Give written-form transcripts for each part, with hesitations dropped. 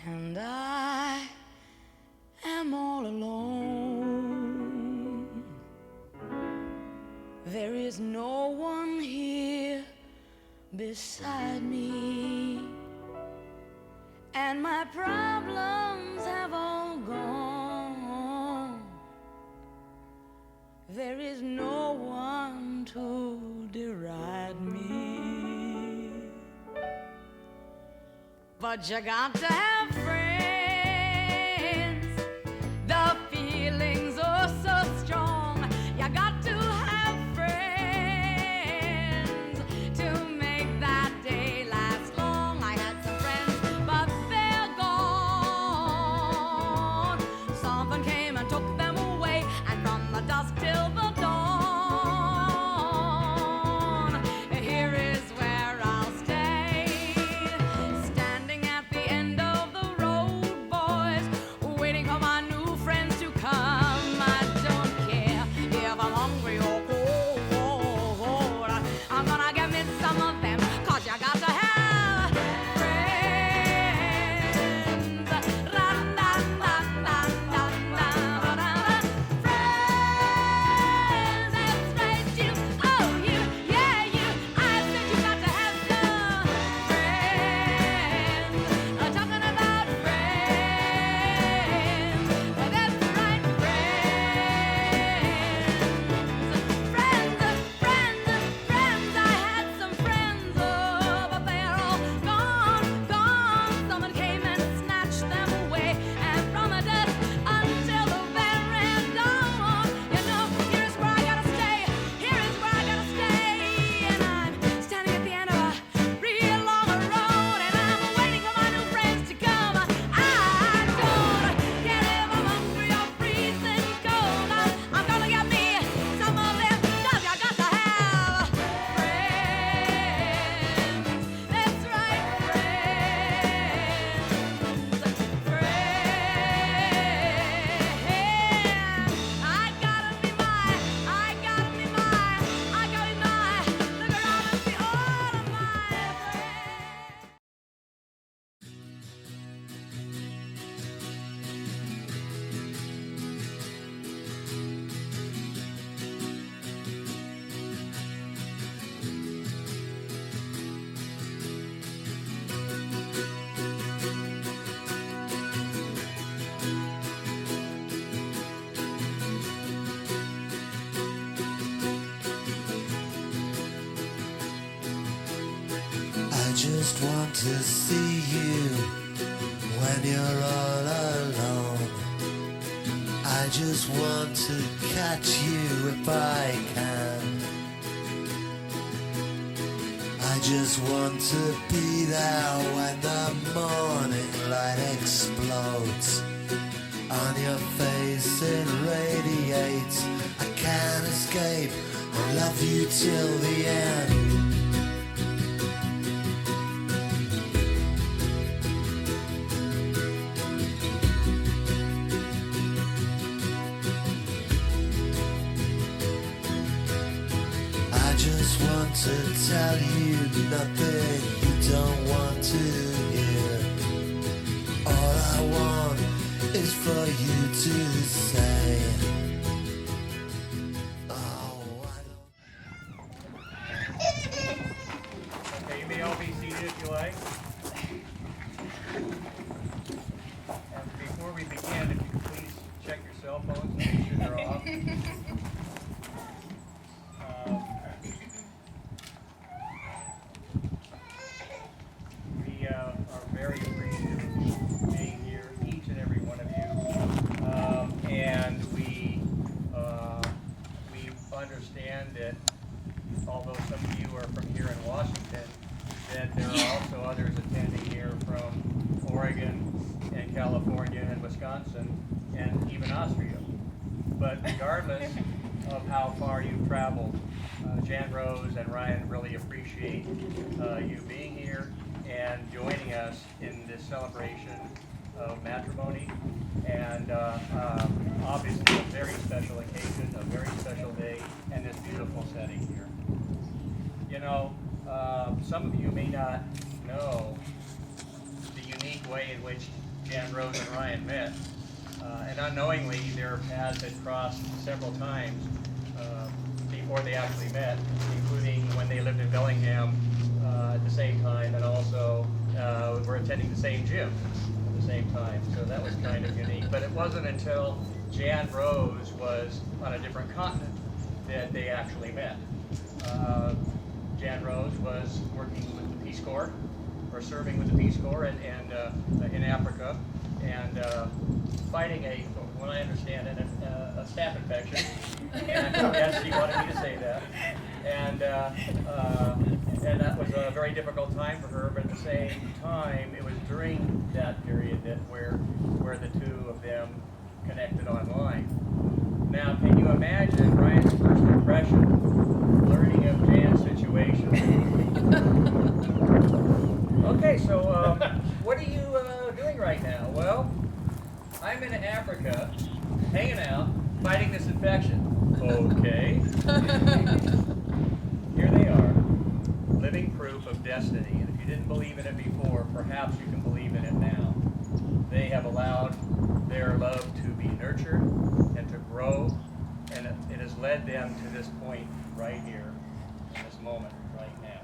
and I am all alone. There is no one here beside me, and my problems have all gone. There is no one to deride me, but you got to have friends. The feelings are so strong. You got to have friends to make that day last long. I had some friends, but they're gone. Something came and took them away, and from the dusk till the dawn, here is where I'll stay, standing at the end of the road, boys, waiting for my new friends to come. I don't care if I'm hungry or cold, I'm gonna give me some of them, 'cause you got to have friends. Friends, that's right, you. Oh, you, yeah, you. I said you got to have some friends. Talking about friends. That's right, friends. Friends. I had some friends, oh, but they're all gone. Someone came and snatched them away, and from the dusk until the very dawn. You know, here's where I gotta stay. Here is where I gotta stay, and I'm standing at the end of a real long road, and I'm waiting for my new friends to come. I don't care if I'm hungry or freezing cold. I'm gonna get me some of them, 'cause you got to have friends. That's right, friends. I gotta be mine. Look around and see all of my friends. I just want to see you when you're all alone. I just want to catch you if I can. I just want to be there when the morning light explodes. On your face it radiates. I can't escape. I love you till the end. I just want to tell you nothing you don't want to hear. All I want is for you to say, oh, I don't. Okay, you may all be seated if you like. And before we begin, if you could please check your cell phones and make sure they're off. We are very appreciative of you being here, each and every one of you. And we understand that although some of you are from here in Washington, that there are also others attending here from Oregon and California and Wisconsin and even Austria. But regardless of how far you've traveled, JanRose and Ryan really appreciate you being here and joining us in this celebration of matrimony, and obviously a very special occasion, a very special day, and this beautiful setting here. You know, some of you may not know the unique way in which JanRose and Ryan met. And unknowingly, their paths had crossed several times before they actually met, including when they lived in Bellingham at the same time, and also were attending the same gym at the same time. So that was kind of unique. But it wasn't until JanRose was on a different continent that they actually met. JanRose was working with the Peace Corps, or serving with the Peace Corps, and in Africa, and fighting what I understand, a staph infection. And yes, she wanted me to say that. And that was a very difficult time for her. But at the same time, it was during that period that where the two of them connected online. Now, can you imagine Ryan's first impression, learning of Jan's situation? Okay, so what are you doing right now? Well, I'm in Africa, hanging out, fighting this infection. Okay. Here they are, living proof of destiny. And if you didn't believe in it before, perhaps you can believe in it now. They have allowed their love to be nurtured and to grow, and it has led them to this point right here, in this moment right now.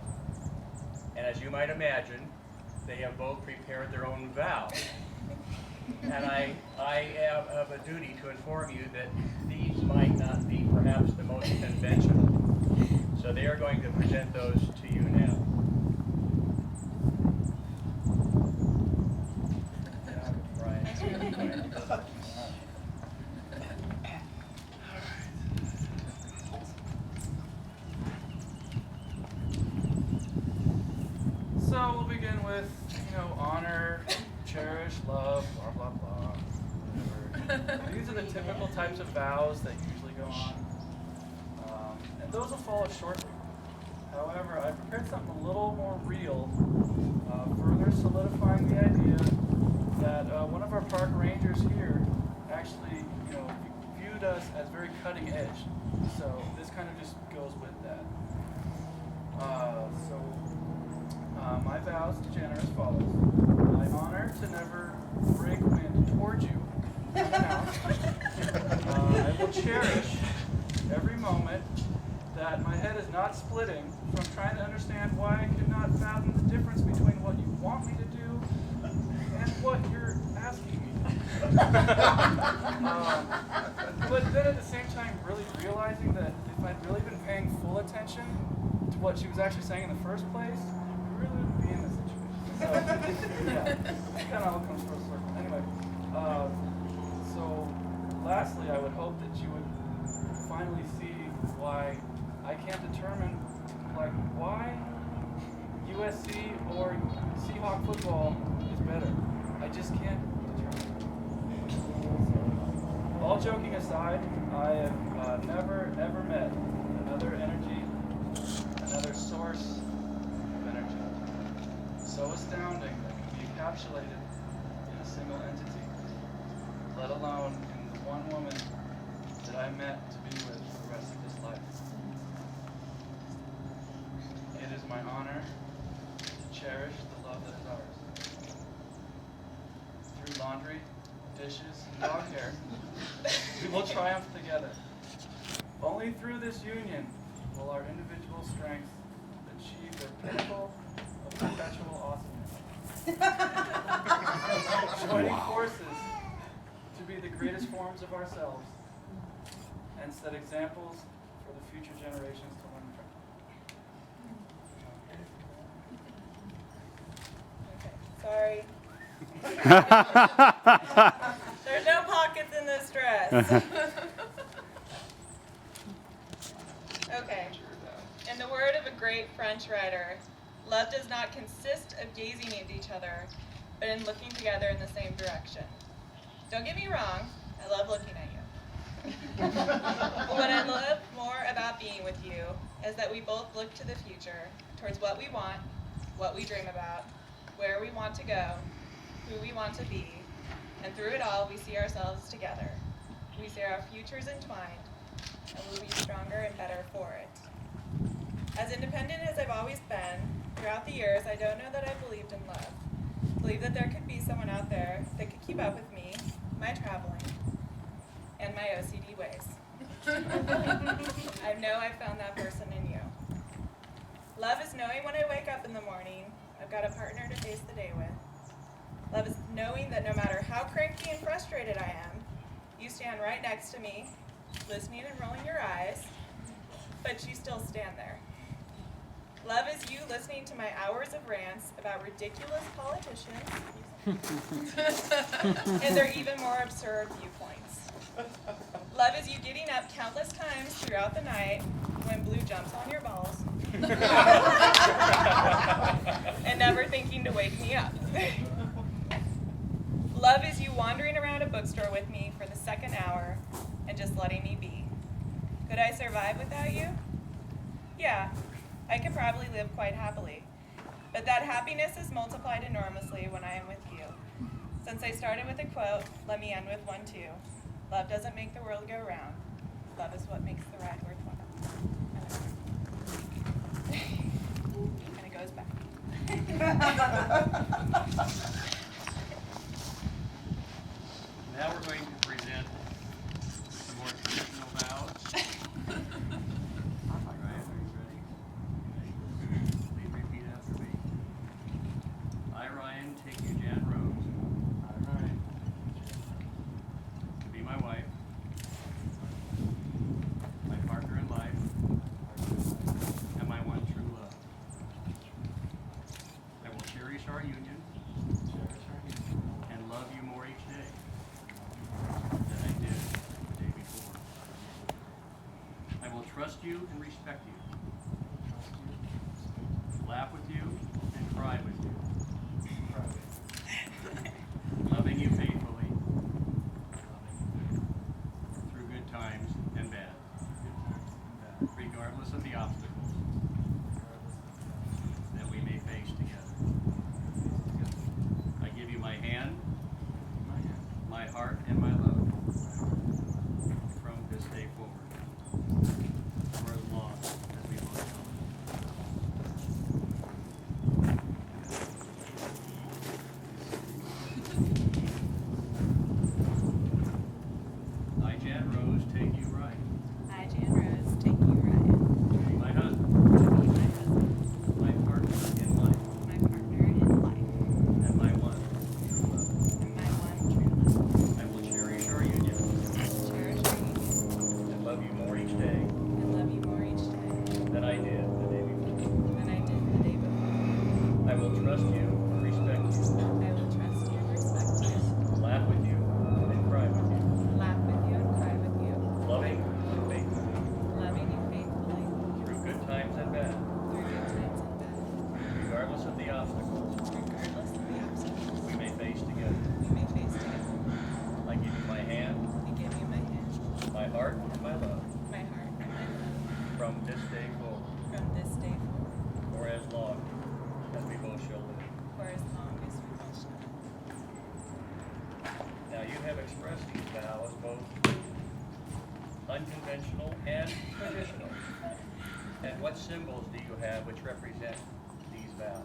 And as you might imagine, they have both prepared their own vows. And I have a duty to inform you that these might not be perhaps the most conventional. So they are going to present those to you now. So we'll begin with, honor, cherish, love, blah, blah, blah, whatever. These are the typical types of vows that usually go on. And those will follow shortly. However, I prepared something a little more real, further solidifying the idea that one of our park rangers here actually, viewed us as very cutting edge. So this kind of just goes with that. My vows to Jan are as follows. I honor to never break wind toward you unannounced. I will cherish every moment that my head is not splitting from trying to understand why I cannot fathom the difference between what you want me to do and what you're asking me to do. But then at the same time really realizing that if I'd really been paying full attention to what she was actually saying in the first place, we really wouldn't be in this situation. So, yeah, it kind of all comes full circle. Anyway, so lastly, I would hope that you would finally see why I can't determine, why USC or Seahawk football is better. I just can't determine. So, all joking aside, I have never, ever met another energy, another source of energy so astounding that can be encapsulated in a single entity, let alone in the one woman that I met to be with for the rest of this life. It is my honor to cherish the love that is ours. Through laundry, dishes, and dog hair, we will triumph together. Only through this union will our individual strengths achieve their pinnacle of perpetual awesomeness. Joining forces to be the greatest forms of ourselves and set examples for the future generations to learn from. Sorry. There's no pockets in this dress. Okay. In the word of a great French writer, love does not consist of gazing at each other, but in looking together in the same direction. Don't get me wrong, I love looking at you. But what I love more about being with you is that we both look to the future, towards what we want, what we dream about, where we want to go, who we want to be, and through it all we see ourselves together. We see our futures entwined, and we'll be stronger and better for it. As independent as I've always been, throughout the years I don't know that I believed in love. Believe that there could be someone out there that could keep up with me, my traveling, and my OCD ways. I know I found that person in you. Love is knowing when I wake up in the morning, I've got a partner to face the day with. Love is knowing that no matter how cranky and frustrated I am, you stand right next to me, listening and rolling your eyes, but you still stand there. Love is you listening to my hours of rants about ridiculous politicians and their even more absurd viewpoints. Love is you getting up countless times throughout the night when Blue jumps on your balls and never thinking to wake me up. Love is you wandering around a bookstore with me for the second hour and just letting me be. Could I survive without you? Yeah, I could probably live quite happily. But that happiness is multiplied enormously when I am with you. Since I started with a quote, let me end with one too. Love doesn't make the world go round. Love is what makes the ride worthwhile. And it goes back. Now we're going to present some more traditional vows. All right, are you ready? Please repeat after me. I, Ryan, take you, JanRose, I, Ryan, to be my wife, my partner in life, and my one true love. I will cherish our union and love you more each day than I did the day before. I will trust you and respect you, laugh with you and cry with you, loving you faithfully through good times and bad, regardless of the obstacles that we may face together. I give you my hand, my heart, and my love from this day forward, for as long as we both know. I, JanRose, take you, Ryan, I, JanRose, take you, Ryan. my husband, My husband, my partner in life, my partner in life, and my one true love. and my one true love. I will cherish our union Cherish our union and love you more each day and love you more each day than I did the day before. than I did the day before. I will trust you and respect you, I will trust you and respect you, laugh with you and cry with you, laugh with you and cry with you, loving and faithful loving you faithfully through good times and bad, through good times and bad, regardless of the obstacles regardless of the obstacles we may face together. we may face together. I give you my hand, I give you my hand, my heart, and my love my heart, and my love from this day forward, from this day forward, or as long as we both shall live. for as long as we both shall live. Now you have expressed these vows both unconventional and traditional. And what symbols do you have which represent these vows?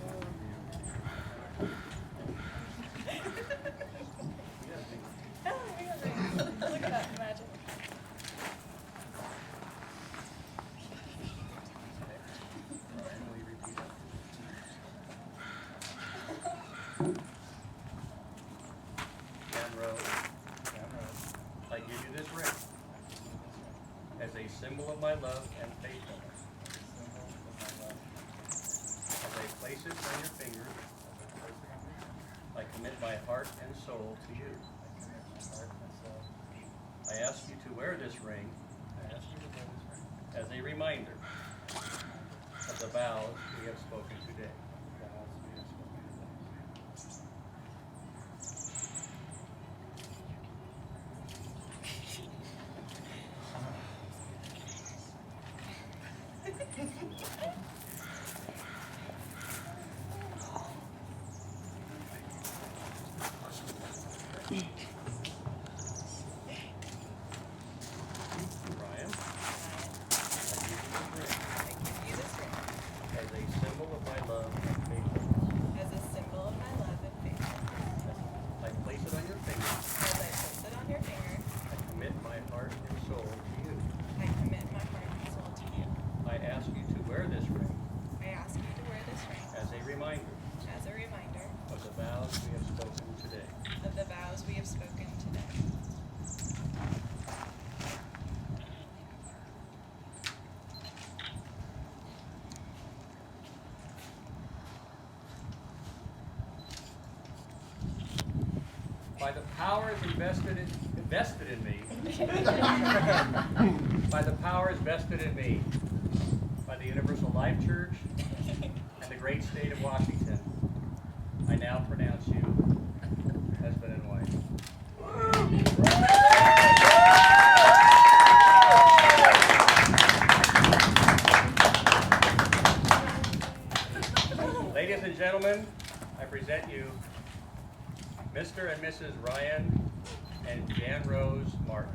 Oh, we got rings. Look at that magic. Ryan, will you repeat after me? JanRose, I give you this ring as a symbol of my love and faithfulness. As I place it on your finger, I commit my heart and soul to you. I ask you to wear this ring as a reminder of the vows we have spoken today. Ryan, I give you this ring I give you this ring as a symbol By the powers vested in me, by the powers vested in me, by the Universal Life Church and the great state of Washington, I now pronounce you husband and wife. Ladies and gentlemen, I present you Mr. and Mrs. Ryan and JanRose Martin.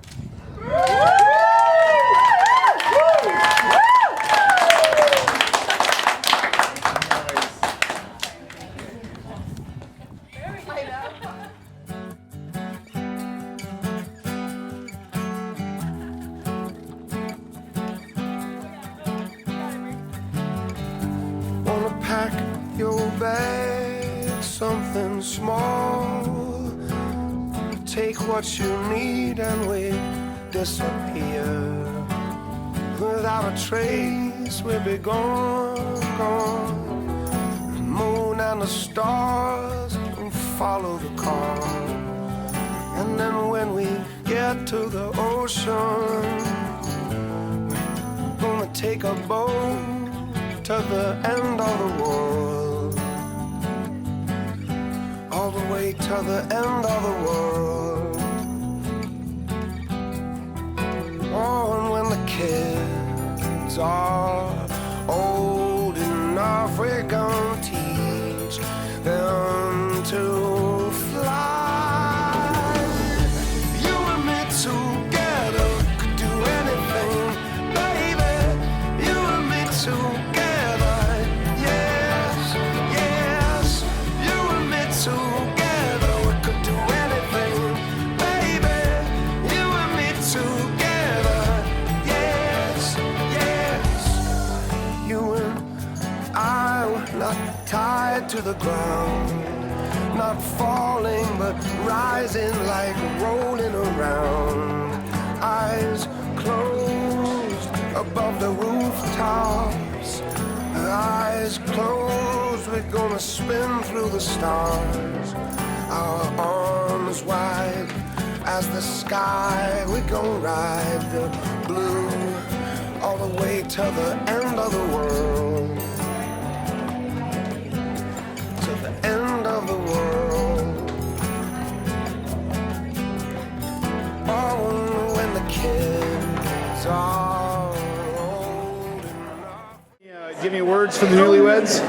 Wanna pack your bag, something small. Take what you need and we disappear. Without a trace, we'll be gone, gone. The moon and the stars will follow the car. And then when we get to the ocean, we're gonna take a boat to the end of the world, all the way to the end of the world. Oh, and when the kids are old enough, we're gonna teach them to fly. You and me together could do anything, baby. You and me together. Together we could do anything, baby. You and me together, yes, yes. You and I were not tied to the ground, not falling but rising like rolling around. Eyes closed above the rooftops, eyes closed, we're gonna spin through the stars. Our arms wide as the sky, we're gonna ride the blue all the way to the end of the world. To the end of the world. Oh, when the kids are old enough. Give me words for the newlyweds.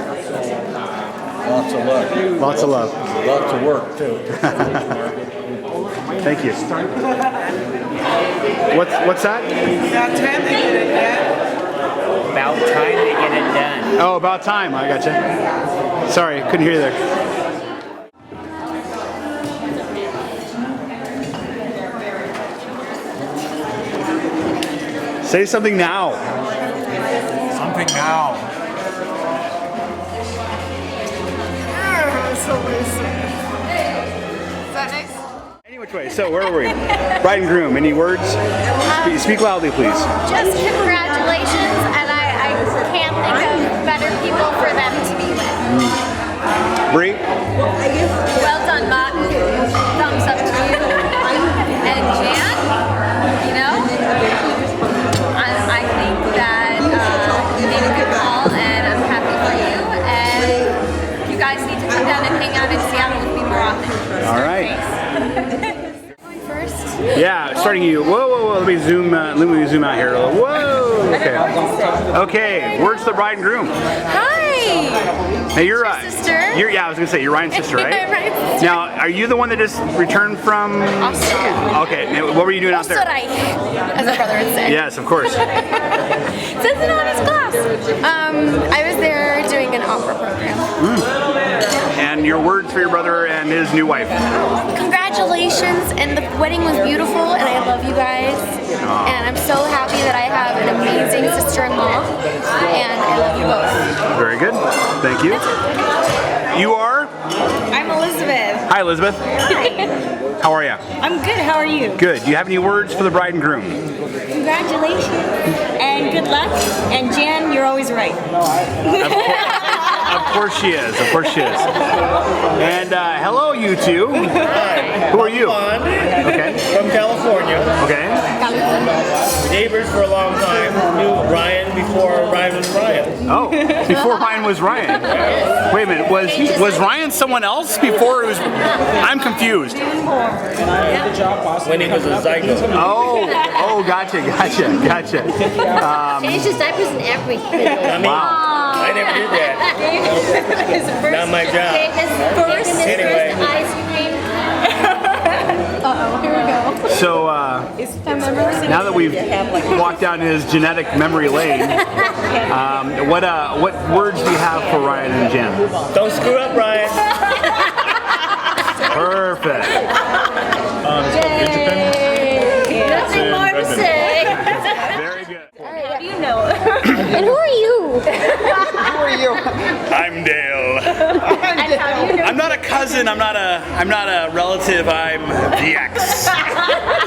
Lots of love. Lots of love. Lots of work, too. Thank you. What's that? About time they get it done. About time they get it done. Oh, about time. I gotcha. Sorry, couldn't hear you there. Say something now. Something now. So listen. Is that nice? Any which way. So where were we? Bride and groom. Any words? Speak loudly, please. Just congratulations, and I can't think of better people for them to be with. Bree? Well done, Martin. Thumbs up to you. And Jan, you know, I think that you made a good call, and I'm happy for you. And you guys need to come down and hang out in Seattle with me more often. All right. Going first. Yeah, starting you. Whoa, whoa, whoa. Let me zoom out here. Whoa. Okay. Okay. Words to the bride and groom. Hi. Hey, you're sister. Yeah, I was gonna say you're Ryan's sister, right? Ryan's sister. Now, are you the one that just returned from Australia. Okay. Now, what were you doing out there? Österreich, as a brother would say. Yes, of course. Says it on his glass. I was there doing an opera program. And your words for your brother and his new wife. Congratulations, and the wedding was beautiful, and I love you guys. And I'm so happy that I have an amazing sister-in-law, and I love you both. Very good. Thank you. You are? I'm Elizabeth. Hi, Elizabeth. Hi. How are you? I'm good. How are you? Good. Do you have any words for the bride and groom? Congratulations and good luck. And Jan, you're always right. Of Of course she is. Of course she is. And hello, you two. Hi. Who are you? Juan, Okay. from California. Okay. Neighbors for a long time. Knew Ryan before Ryan was Ryan. Oh, before Ryan was Ryan. Wait a minute. Was Ryan someone else before it was? I'm confused. When he was a zygote. Oh, gotcha. Changed his diapers and everything. I mean, Wow. I never did that. Not my job. Anyway. Ice cream. Uh-oh, here we go. So now that we've walked down his genetic memory lane, what words do you have for Ryan and Jen? Don't screw up, Ryan. Perfect. Nothing more to say. Very good. How do you know? And who are you? I'm Dale. I'm not a cousin. I'm not a relative. I'm the ex,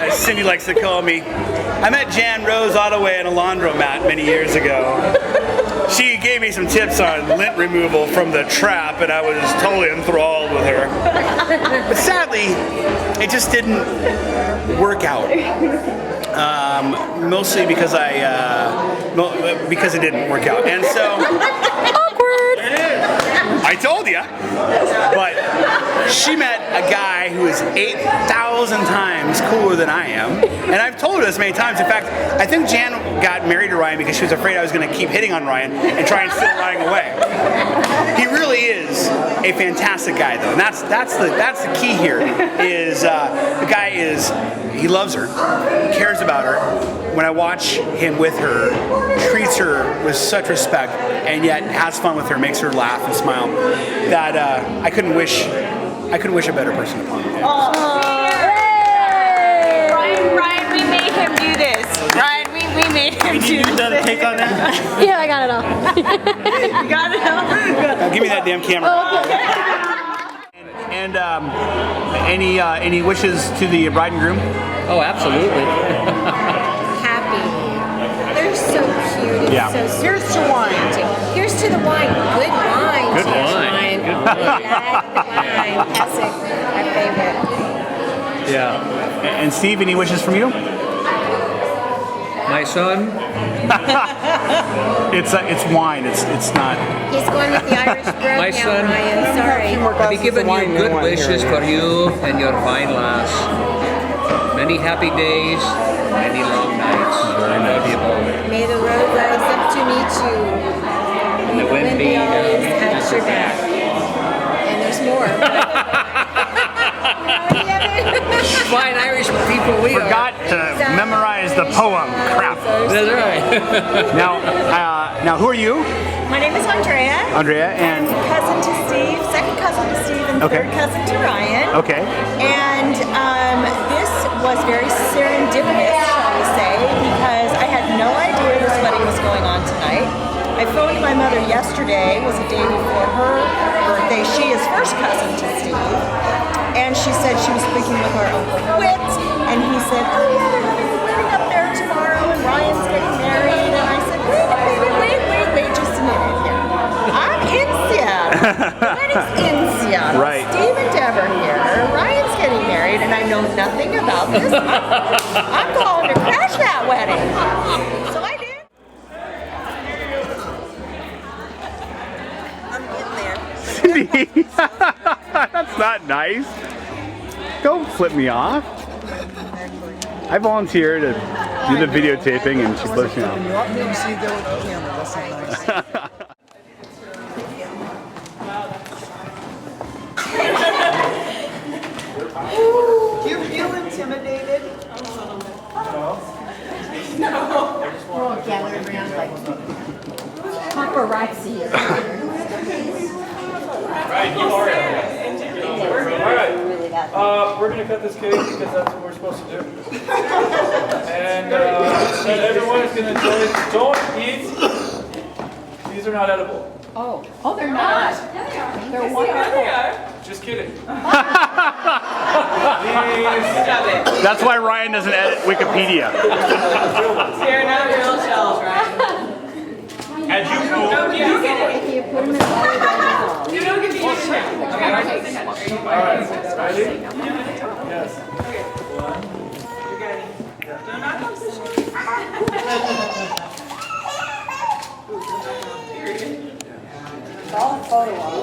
as Cindy likes to call me. I met JanRose Ottaway in a laundromat many years ago. She gave me some tips on lint removal from the trap, and I was totally enthralled with her. But sadly, it just didn't work out. Mostly because because it didn't work out, and so awkward. I told you. But she met a guy who is 8,000 times cooler than I am, and I've told her this many times. In fact, I think Jan got married to Ryan because she was afraid I was going to keep hitting on Ryan and try and steal Ryan away. He really is a fantastic guy, though, and that's the key here. Is the guy he loves her, cares about her. When I watch him with her, treats her with such respect, and yet has fun with her, makes her laugh and smile. That I couldn't wish a better person upon him. Ryan, we made him do this. Ryan, we made him do this. Another take on that? Yeah, I got it all. You got it all? Now, give me that damn camera. And any wishes to the bride and groom? Oh, absolutely. Happy. They're so cute. It's Yeah. so sweet. Here's to wine. Here's to the wine. Good wine. Good Cheers, wine. Good I like the wine. That's my favorite. Yeah. And Steve, any wishes from you? My son, It's wine. It's not. He's going with the Irish brogue My now, son- Ryan. Sorry. I'll be giving you good wishes for you and your fine lass. Many happy days, many long nights. I love you both. May the road rise up to meet you. And the wind be always at your back. And there's more. Fine Irish people we Forgot to memorize the poem. Crap. That's right. Now who are you? My name is Andrea. Andrea and Cousin to Steve, second cousin to Steve, and Okay. third cousin to Ryan. okay. And this was very serendipitous, shall we say, because I had no idea this wedding was going on tonight. I phoned my mother yesterday, it was the day before her birthday. She is first cousin to Steve. And she said she was speaking with our Uncle Whit, and he said, oh yeah, they're having a wedding up there tomorrow, and Ryan's getting married. And I said, wait, just a minute here. I'm in Seattle. The wedding's in Seattle. Right. Steve and Deborah here. Ryan's getting married, and I know nothing about this. I'm calling to crash that wedding. So I did. I'm getting there. Cindy, that's not nice. Don't flip me off. I volunteer to do the videotaping and she flips me off. Do you feel intimidated? We're all gathered around like paparazzi. We're gonna cut this cake because that's what we're supposed to do. And everyone is gonna don't eat. These are not edible. Oh, they're not. They're wonderful. Just kidding. That's why Ryan doesn't edit Wikipedia. They're not real shells, right? As you If you put them in water, Ready? Yes. All photo op.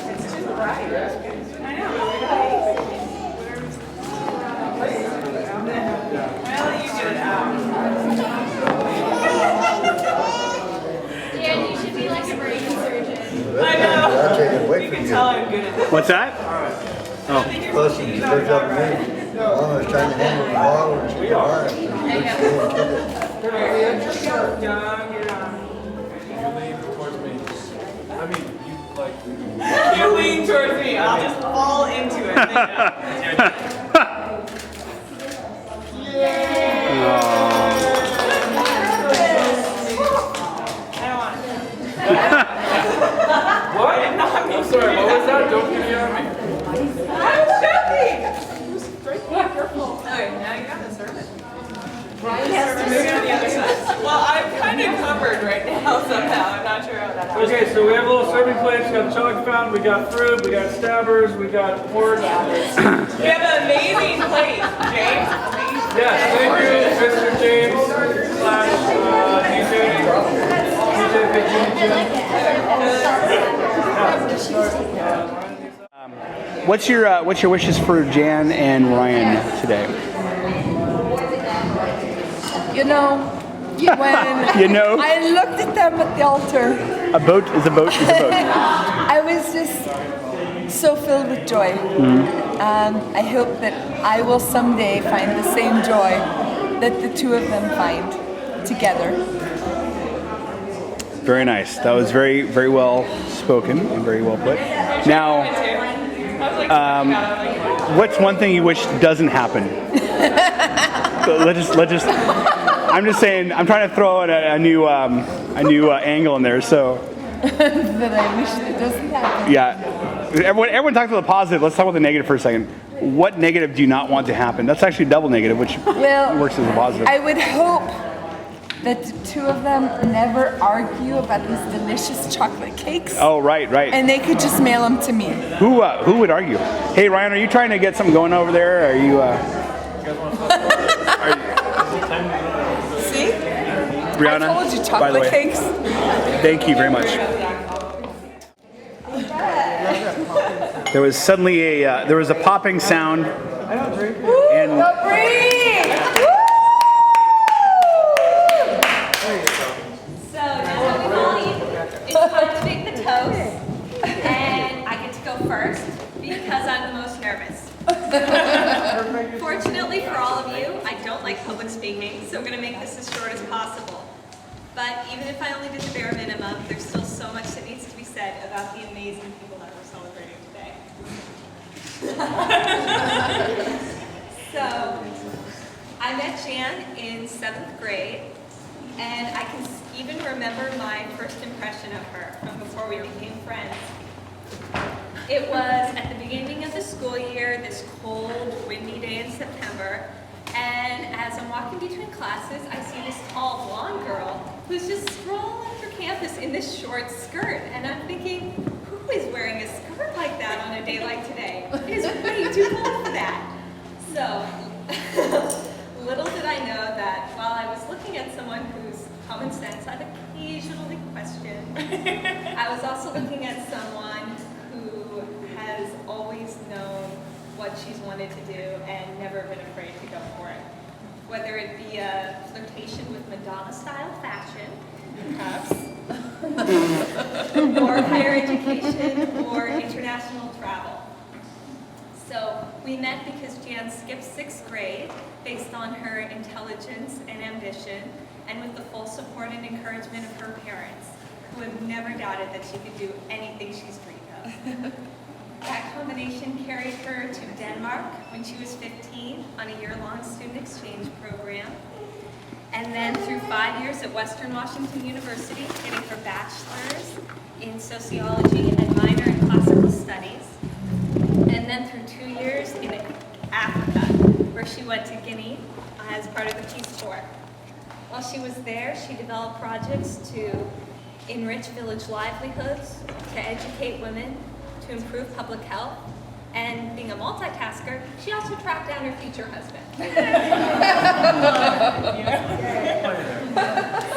It's too bright. I know. Well, you get it out. Dan, you should be like a brain surgeon. I know. I'll take it away You from can you. tell I'm good at this. What's that? Listen, you picked up me. I was trying to handle the ball and she was John, get on. You lean towards me. I mean, you like. You lean towards me. I'll just fall into it. What? I'm sorry, what was that? Don't get me on me. I was joking. Okay, now you got the sermon. Ryan has to move on the other side. Well, I'm kind of covered right now somehow. I'm not sure how that happened. Okay, so we have little serving plates, we got chalk fountain, we got fruit, we got stabbers, we got pork. We have an amazing plate, James. Amazing. Yes, thank you, Mr. James / DJ. What's your wishes for Jan and Ryan today? You know, when You know? I looked at them at the altar, A boat is a boat is a boat. I was just so filled with joy. And I hope that I will someday find the same joy that the two of them find together. Very nice. That was very, very well spoken and very well put. Now, what's one thing you wish doesn't happen? So let's just. I'm just saying. I'm trying to throw in a new angle in there. So. That I wish that doesn't happen. Yeah. Everyone talks about the positive. Let's talk about the negative for a second. What negative do you not want to happen? That's actually double negative, which works as a positive. I would hope that the two of them never argue about these delicious chocolate cakes. Oh, right. And they could just mail them to me. Who would argue? Hey, Ryan, are you trying to get something going over there? Are you? See? Brianna, I told you, by the chocolate way. cakes. Thank you very much. There was suddenly there was a popping sound. And So now that we've all eaten, it's time to make the toast. And I get to go first because I'm the most nervous. Fortunately for all of you, I don't like public speaking, so I'm going to make this as short as possible. But even if I only did the bare minimum, there's still so much that needs to be said about the amazing people that we're celebrating today. So, I met Jan in 7th grade, and I can even remember my first impression of her from before we became friends. It was at the beginning of the school year, this cold, windy day in September, and as I'm walking between classes, I see this tall, blonde girl who's just strolling through campus in this short skirt, and I'm thinking, who is wearing a skirt like that on a day like today? It is way too cold for that. So, little did I know that while I was looking at someone whose common sense I'd occasionally question, I was also looking at someone who has always known what she's wanted to do and never been afraid to go for it. Whether it be a flirtation with Madonna-style fashion, perhaps, or higher education, or international travel. So we met because Jan skipped 6th grade based on her intelligence and ambition, and with the full support and encouragement of her parents, who have never doubted that she could do anything she's dreamed of. That combination carried her to Denmark when she was 15 on a year-long student exchange program, and then through 5 years at Western Washington University, getting her bachelor's in sociology and minor in classical studies, and then through 2 years in Africa, where she went to Guinea as part of the Peace Corps. While she was there, she developed projects to enrich village livelihoods, to educate women, to improve public health, and being a multitasker, she also tracked down her future husband.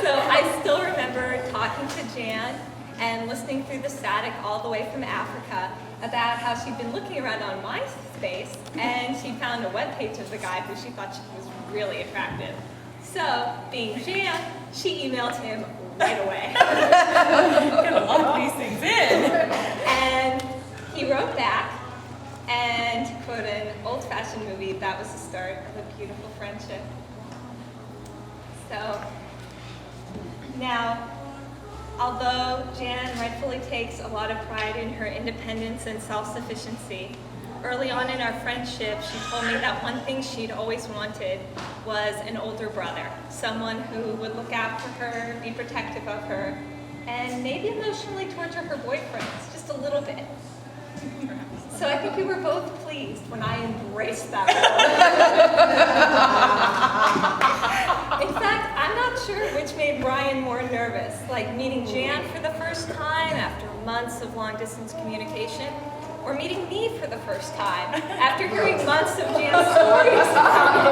So I still remember talking to Jan and listening through the static all the way from Africa about how she'd been looking around on MySpace and she found a webpage of the guy who she thought was really attractive. So, being Jan, she emailed him right away. Gonna lock these things in. And he wrote back, and to quote an old-fashioned movie, that was the start of a beautiful friendship. So, now, although Jan rightfully takes a lot of pride in her independence and self-sufficiency, early on in our friendship, she told me that one thing she'd always wanted was an older brother, someone who would look after her, be protective of her, and maybe emotionally torture her boyfriends, just a little bit. So I think we were both pleased when I embraced that role. In fact, I'm not sure which made Brian more nervous, like meeting Jan for the first time after months of long-distance communication, or meeting me for the first time after hearing months of Jan's stories about me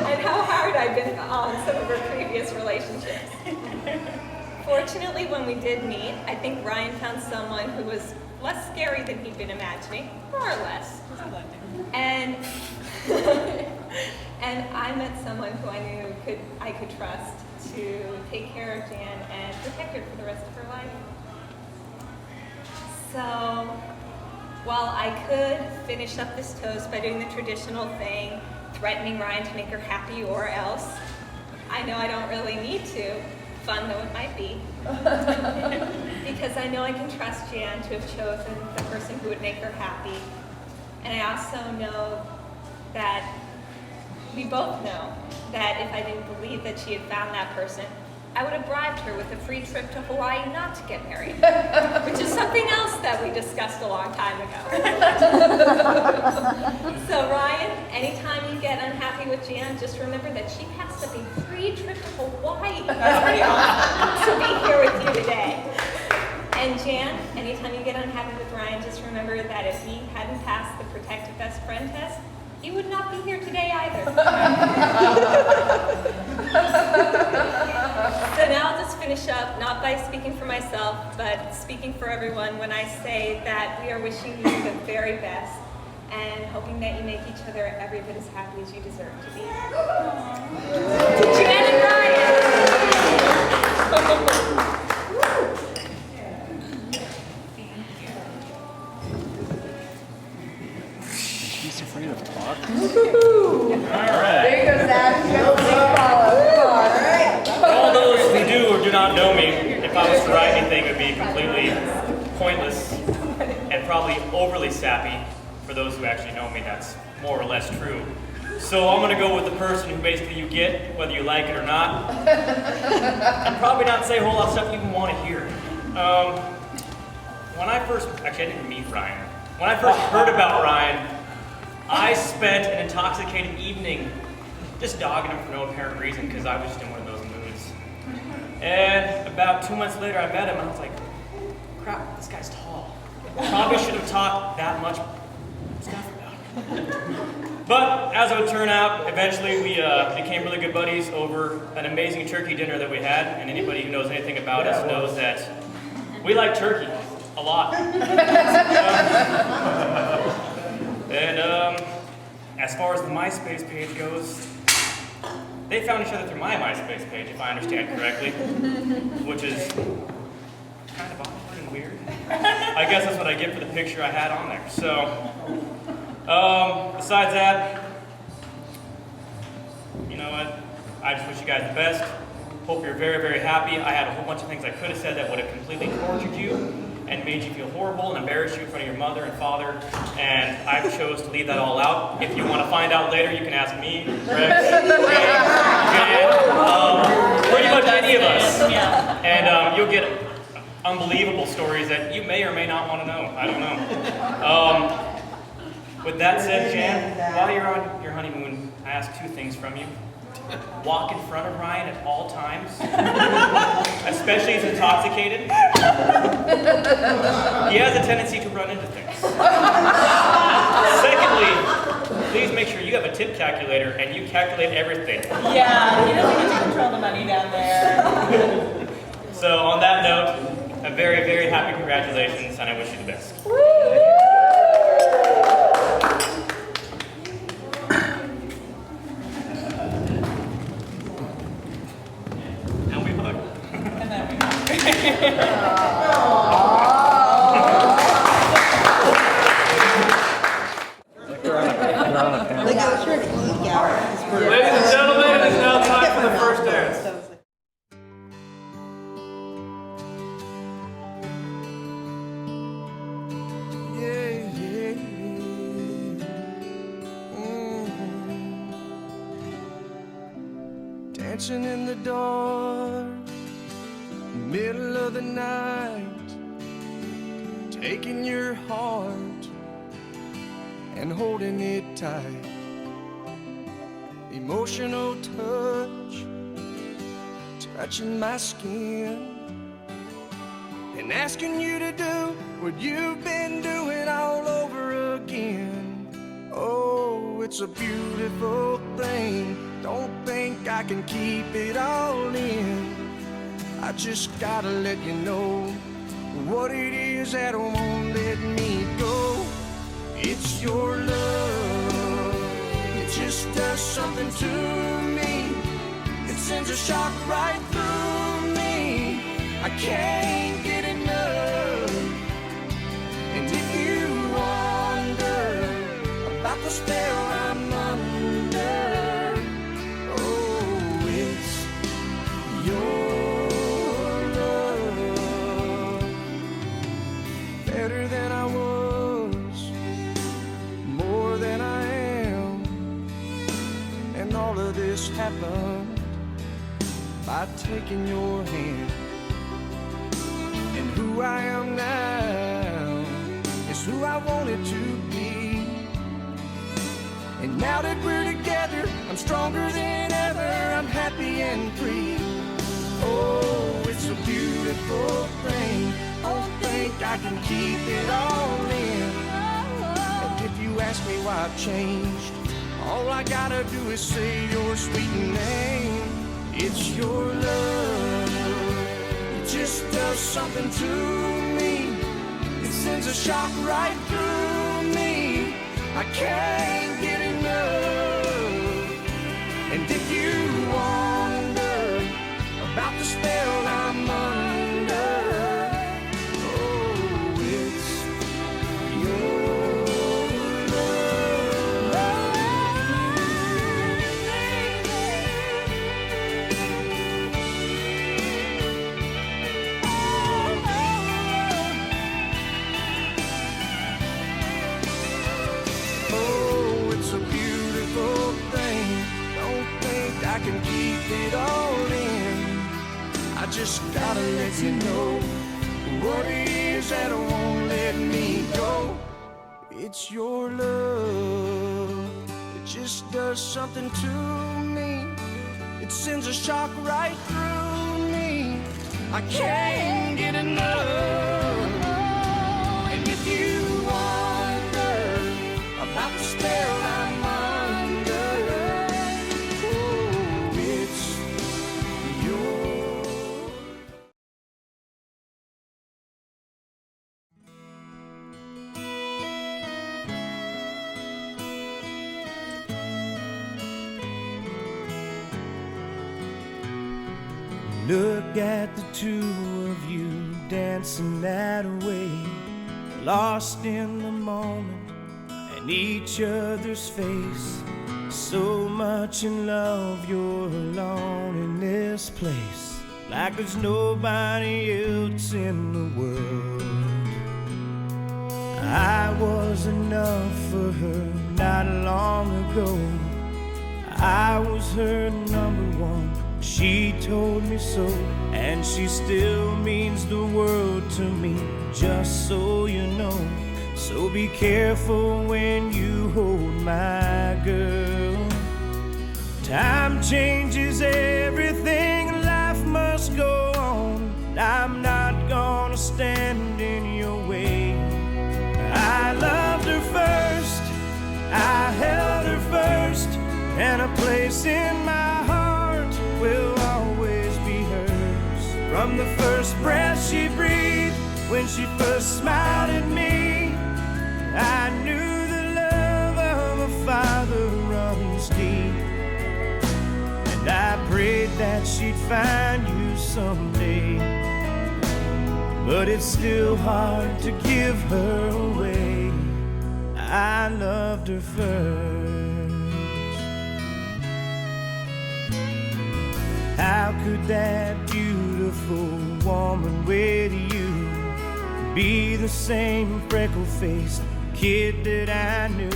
and how hard I've been on some of her previous relationships. Fortunately, when we did meet, I think Ryan found someone who was less scary than he'd been imagining, more or less. And I met someone who I knew I could trust to take care of Jan and protect her for the rest of her life. So, while I could finish up this toast by doing the traditional thing, threatening Ryan to make her happy or else, I know I don't really need to, fun though it might be, because I know I can trust Jan to have chosen the person who would make her happy. And I also know that, we both know, that if I didn't believe that she had found that person, I would have bribed her with a free trip to Hawaii not to get married, which is something else that we discussed a long time ago. So Ryan, anytime you get unhappy with Jan, just remember that she passed up a free trip to Hawaii to be here with you today. And Jan, anytime you get unhappy with Ryan, just remember that if he hadn't passed the protective best friend test, he would not be here today either. So now I'll just finish up, not by speaking for myself, but speaking for everyone when I say that we are wishing you the very best and hoping that you make each other every bit as happy as you deserve to be. To Jan and Ryan! She's afraid of talking. There you go, Zach. You got a big follow. All right. All those who do or do not know me, if I was to write anything, it would be completely pointless and probably overly sappy. For those who actually know me, that's more or less true. So I'm going to go with the person who basically you get, whether you like it or not. And probably not say a whole lot of stuff you even want to hear. When I first, actually I didn't meet Ryan. When I first heard about Ryan, I spent an intoxicating evening just dogging him for no apparent reason because I was just in one of those moods. And about 2 months later I met him and I was like, crap, this guy's tall. Probably should have talked that much stuff about him. But as it would turn out, eventually we became really good buddies over an amazing turkey dinner that we had. And anybody who knows anything about us knows that we like turkey a lot. As far as the MySpace page goes, they found each other through my MySpace page, if I understand correctly, which is kind of awkward and weird. I guess that's what I get for the picture I had on there. So, besides that, you know what? I just wish you guys the best. Hope you're very, very happy. I had a whole bunch of things I could have said that would have completely tortured you and made you feel horrible and embarrassed you in front of your mother and father, and I chose to leave that all out. If you want to find out later, you can ask me, Rex, pretty much any of us. And you'll get unbelievable stories that you may or may not want to know. I don't know. With that said, Jan, while you're on your honeymoon, I ask two things from you. walk in front of Ryan at all times, especially if he's intoxicated. He has a tendency to run into things. Secondly, please make sure you have a tip calculator and you calculate everything. Yeah, he doesn't get to control the money down there. So on that note, a very, very happy congratulations, and I wish you the best. And we hug. And then we hug. Ladies and gentlemen, it is now time for the first dance. Dancing in the dark, middle of the night, taking your heart and holding it tight. Emotional touch, touching my skin, and asking you to do what you've been doing all over again. Oh, it's a beautiful thing. Don't think I can keep it all in. I just gotta let you know what it is that won't let me go. It's your love. It just does something to me. It sends a shock right through me. I can't get enough. And if you wonder about the spell I'm under, oh, it's your love. Better than I was, more than I am. And all of this happened by taking your hand. And who I am now is who I wanted to be. And now that we're together, I'm stronger than ever. I'm happy and free. Oh, it's a beautiful thing. Don't think I can keep it all in. And if you ask me why I've changed, all I gotta do is say your sweet name. It's your love. It just does something to me. It sends a shock right through me. I can't get enough. And if you wonder about the spell I'm under, oh, it's your I can keep it all in. I just gotta let you know what it is that won't let me go. It's your love. It just does something to me. It sends a shock right through me. I can't get enough. And if you wonder about the spell I'm under, look at the two of you dancing that way, lost in the moment and each other's face. So much in love, you're alone in this place, like there's nobody else in the world. I was enough for her not long ago. I was her number one. She told me so, and she still means the world to me, just so you know. So be careful when you hold my girl. Time changes everything, life must go on. I'm not gonna stand in your way. I loved her first, I held her first, and a place in my heart will always be hers. From the first breath she breathed, when she first smiled at me, I knew the love of a father runs deep. And I prayed that she'd find you someday, but it's still hard to give her away. I loved her first. How could that beautiful woman with you be the same freckle-faced kid that I knew?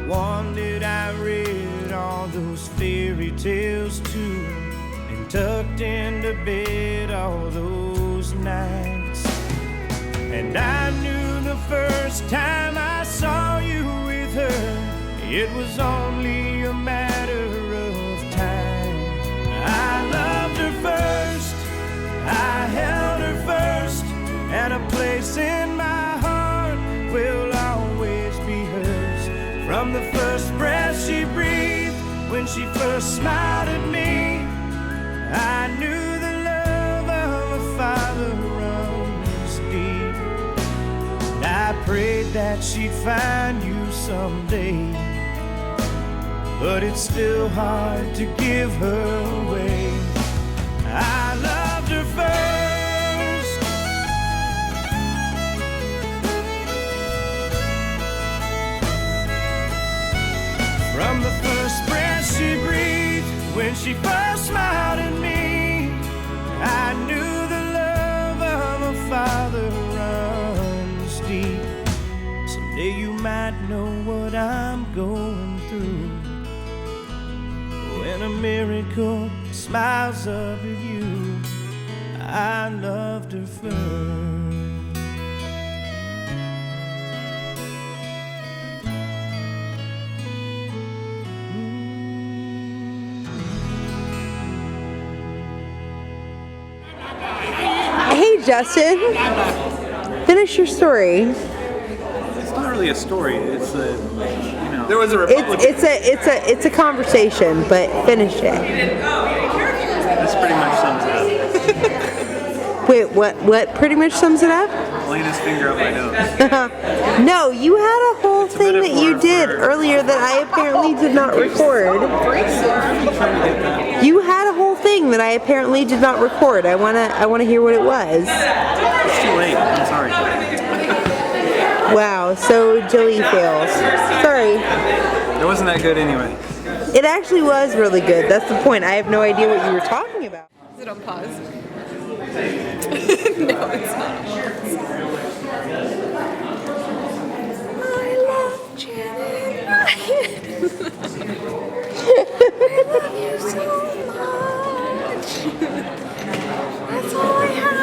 One that I read all those fairy tales to, and tucked into bed all those nights. And I knew the first time I saw you with her, it was only a matter of time. I loved her first, I held her first, and a place in my heart will always be hers. From the first breath she breathed, when she first smiled at me, I knew the love of a father runs deep. And I prayed that she'd find you someday, but it's still hard to give her away. I loved her first. From the first breath she breathed, when she first smiled at me, I knew the love of a father runs deep. Someday you might know what I'm going through, when a miracle smiles up at you. I loved her first. Hey Justin, finish your story. It's not really a story. It's a, you know. There was a Republican. It's a conversation, but finish it. This pretty much sums it up. Wait, what pretty much sums it up? Laying his finger up my nose. No, you had a whole thing that you did earlier that I apparently did not record. You had a whole thing that I apparently did not record. I wanna hear what it was. It's too late. I'm sorry. Wow, so Jilly fails. Sorry. It wasn't that good anyway. It actually was really good. That's the point. I have no idea what you were talking about. Is it on pause? No, it's not. I love Janet. I love you so much. That's all I have.